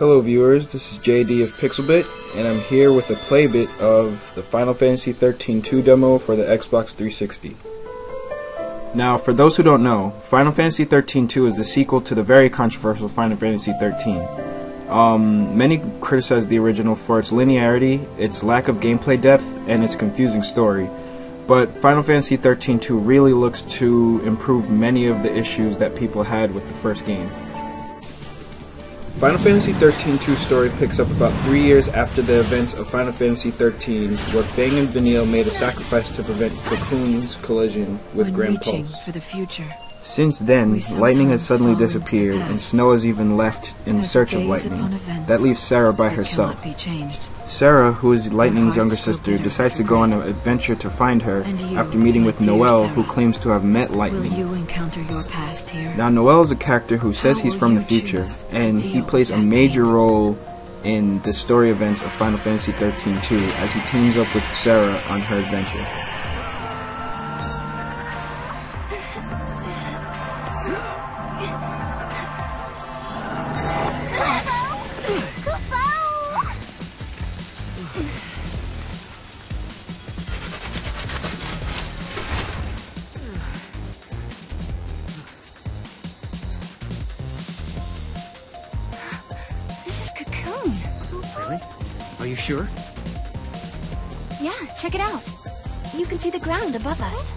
Hello viewers, this is JD of Pixlbit, and I'm here with a playbit of the Final Fantasy XIII-2 demo for the Xbox 360. Now, for those who don't know, Final Fantasy XIII-2 is the sequel to the very controversial Final Fantasy XIII. Many criticize the original for its linearity, its lack of gameplay depth, and its confusing story. But Final Fantasy XIII-2 really looks to improve many of the issues that people had with the first game. Final Fantasy XIII-2 story picks up about 3 years after the events of Final Fantasy XIII, where Fang and Vanille made a sacrifice to prevent Cocoon's collision with Grand Pulse. For the future. Since then, lightning has suddenly disappered, and Snow has even left in search of lightning. That leaves Sarah by herself. Sarah, who is Lightning's younger sister, decides to go on an adventure to find her after meeting with Noel, who claims to have met Lightning. Will you encounter your past here? Now, Noel is a character who says he's from the future, and he plays a major role in the story events of Final Fantasy XIII-2 as he teams up with Sarah on her adventure. This is Cocoon. Really? Are you sure? Yeah, check it out. You can see the ground above us.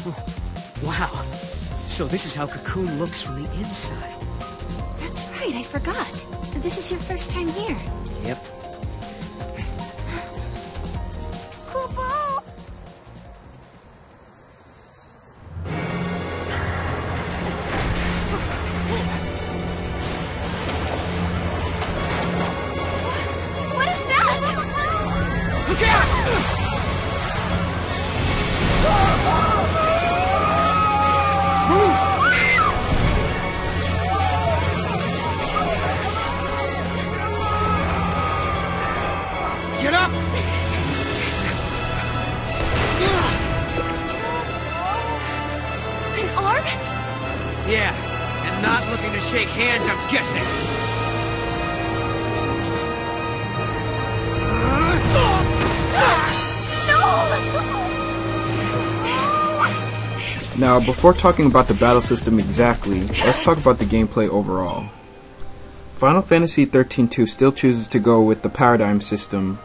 Oh, wow. So this is how Cocoon looks from the inside. That's right, I forgot. This is your first time here. Yep. Cool boo! What is that? Look out! Get up! An arm? Yeah, and not looking to shake hands, I'm guessing. Now, before talking about the battle system exactly, let's talk about the gameplay overall. Final Fantasy XIII-2 still chooses to go with the paradigm system,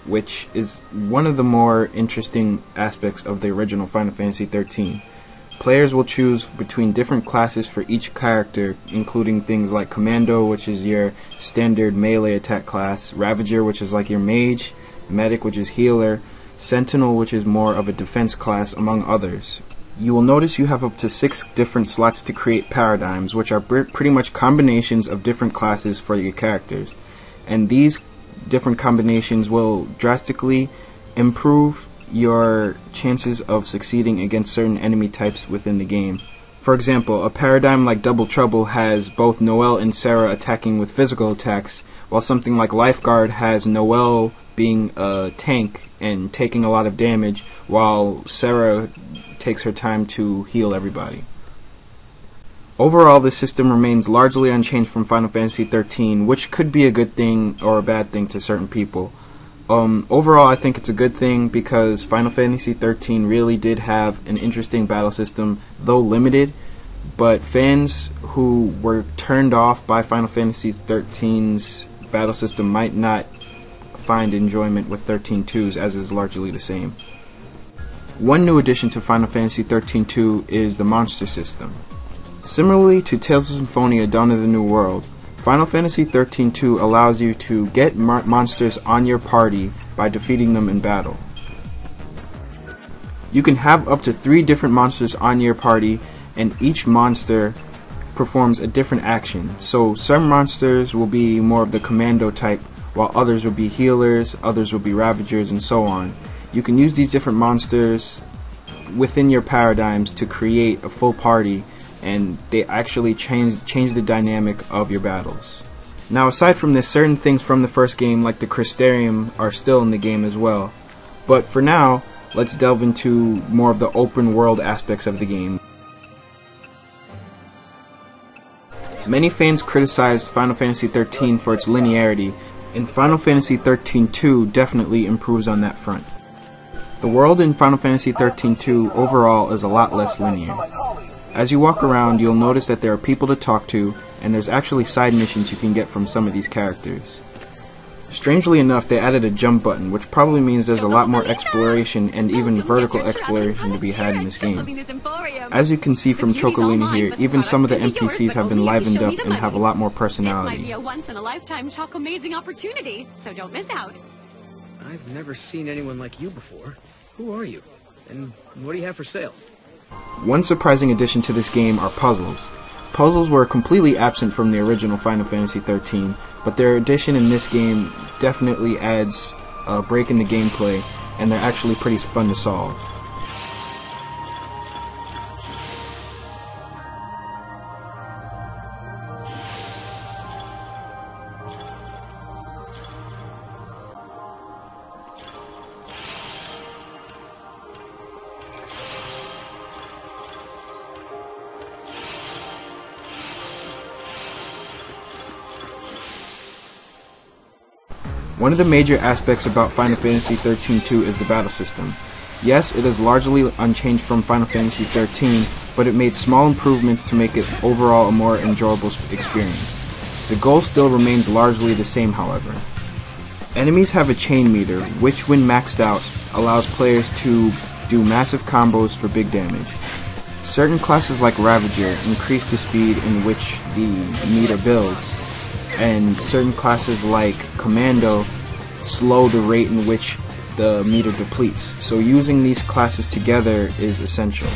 which is one of the more interesting aspects of the original Final Fantasy XIII. Players will choose between different classes for each character, including things like Commando, which is your standard melee attack class, Ravager, which is like your mage, Medic, which is healer, Sentinel, which is more of a defense class, among others. You will notice you have up to 6 different slots to create paradigms, which are pretty much combinations of different classes for your characters. And these different combinations will drastically improve your chances of succeeding against certain enemy types within the game. For example, a paradigm like Double Trouble has both Noel and Sarah attacking with physical attacks, while something like Lifeguard has Noel being a tank and taking a lot of damage, while Sarah takes her time to heal everybody. Overall, the system remains largely unchanged from Final Fantasy XIII, which could be a good thing or a bad thing to certain people. Overall, I think it's a good thing because Final Fantasy XIII really did have an interesting battle system, though limited, but fans who were turned off by Final Fantasy XIII's battle system might not find enjoyment with XIII-2's, as is largely the same. One new addition to Final Fantasy XIII-2 is the monster system. Similarly to Tales of Symphonia Dawn of the New World, Final Fantasy XIII-2 allows you to get monsters on your party by defeating them in battle. You can have up to 3 different monsters on your party, and each monster performs a different action. So some monsters will be more of the commando type, while others will be healers, others will be ravagers, and so on. You can use these different monsters within your paradigms to create a full party, and they actually change the dynamic of your battles. Now, aside from this, certain things from the first game, like the Crystarium, are still in the game as well. But for now, let's delve into more of the open world aspects of the game. Many fans criticized Final Fantasy XIII for its linearity, and Final Fantasy XIII-2 definitely improves on that front. The world in Final Fantasy XIII-2 overall is a lot less linear. As you walk around, you'll notice that there are people to talk to, and there's actually side missions you can get from some of these characters. Strangely enough, they added a jump button, which probably means there's a lot more exploration and even vertical exploration to be had in this game. As you can see from Chocolini here, even some of the NPCs have been livened up and have a lot more personality. This might be a once-in-a-lifetime Choc-amazing opportunity, so don't miss out. I've never seen anyone like you before. Who are you? And what do you have for sale? One surprising addition to this game are puzzles. Puzzles were completely absent from the original Final Fantasy XIII, but their addition in this game definitely adds a break in the gameplay, and they're actually pretty fun to solve. One of the major aspects about Final Fantasy XIII-2 is the battle system. Yes, it is largely unchanged from Final Fantasy XIII, but it made small improvements to make it overall a more enjoyable experience. The goal still remains largely the same, however. Enemies have a chain meter, which when maxed out, allows players to do massive combos for big damage. Certain classes like Ravager increase the speed in which the meter builds, and certain classes like Commando slow the rate in which the meter depletes, so using these classes together is essential.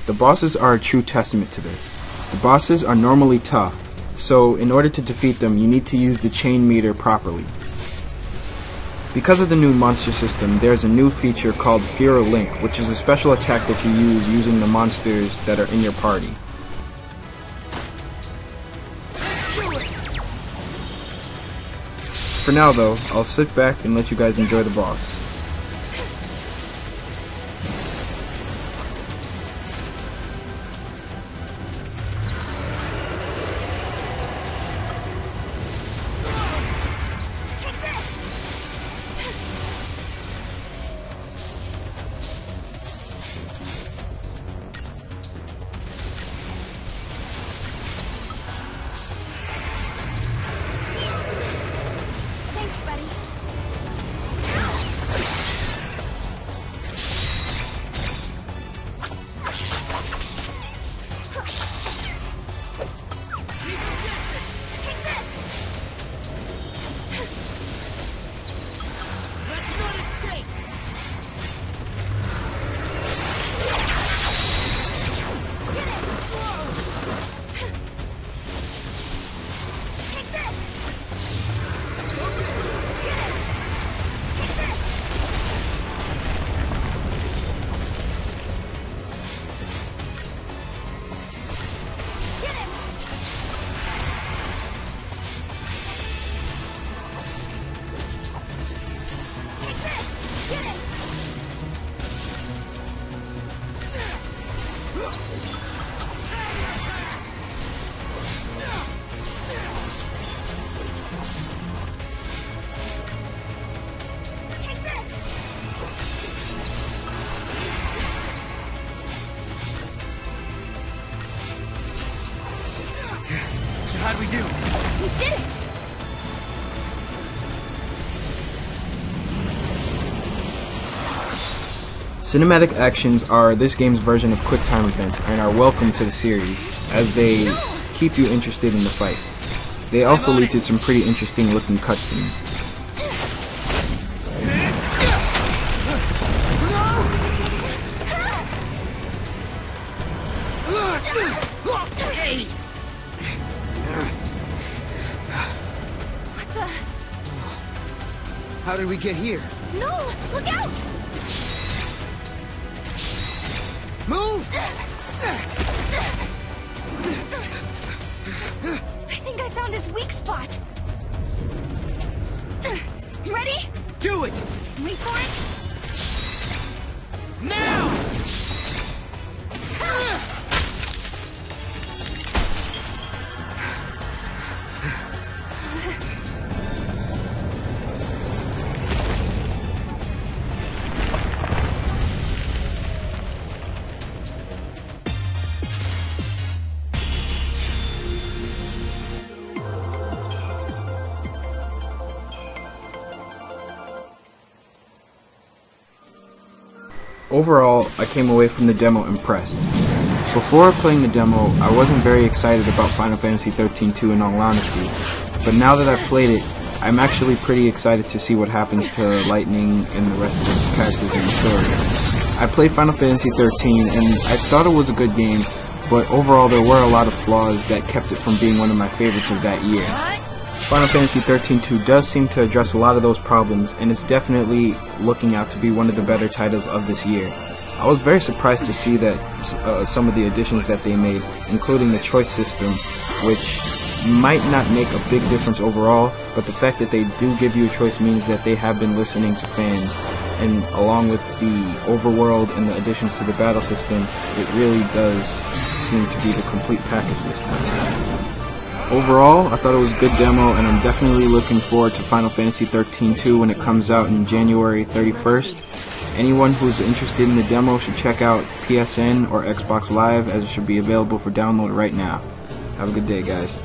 The bosses are a true testament to this. The bosses are normally tough, so in order to defeat them you need to use the chain meter properly. Because of the new monster system, there's a new feature called Fear Link, which is a special attack that you use using the monsters that are in your party. For now though, I'll sit back and let you guys enjoy the boss. So how'd we do? We did it! Cinematic actions are this game's version of quick time events and are welcome to the series, as they keep you interested in the fight. They also lead to some pretty interesting looking cutscenes. What the? How did we get here? No! Look out! Move! I think I found his weak spot. Ready? Do it! Wait for it. Now! Overall, I came away from the demo impressed. Before playing the demo, I wasn't very excited about Final Fantasy XIII-2 in all honesty, but now that I've played it, I'm actually pretty excited to see what happens to Lightning and the rest of the characters in the story. I played Final Fantasy XIII and I thought it was a good game, but overall there were a lot of flaws that kept it from being one of my favorites of that year. Final Fantasy XIII-2 does seem to address a lot of those problems, and it's definitely looking out to be one of the better titles of this year. I was very surprised to see that some of the additions that they made, including the choice system, which might not make a big difference overall, but the fact that they do give you a choice means that they have been listening to fans, and along with the overworld and the additions to the battle system, it really does seem to be the complete package this time. Overall, I thought it was a good demo, and I'm definitely looking forward to Final Fantasy XIII-2 when it comes out in January 31st. Anyone who's interested in the demo should check out PSN or Xbox Live, as it should be available for download right now. Have a good day, guys.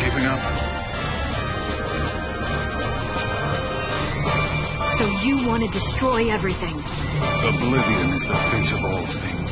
Keeping up? So you want to destroy everything? Oblivion is the fate of all things.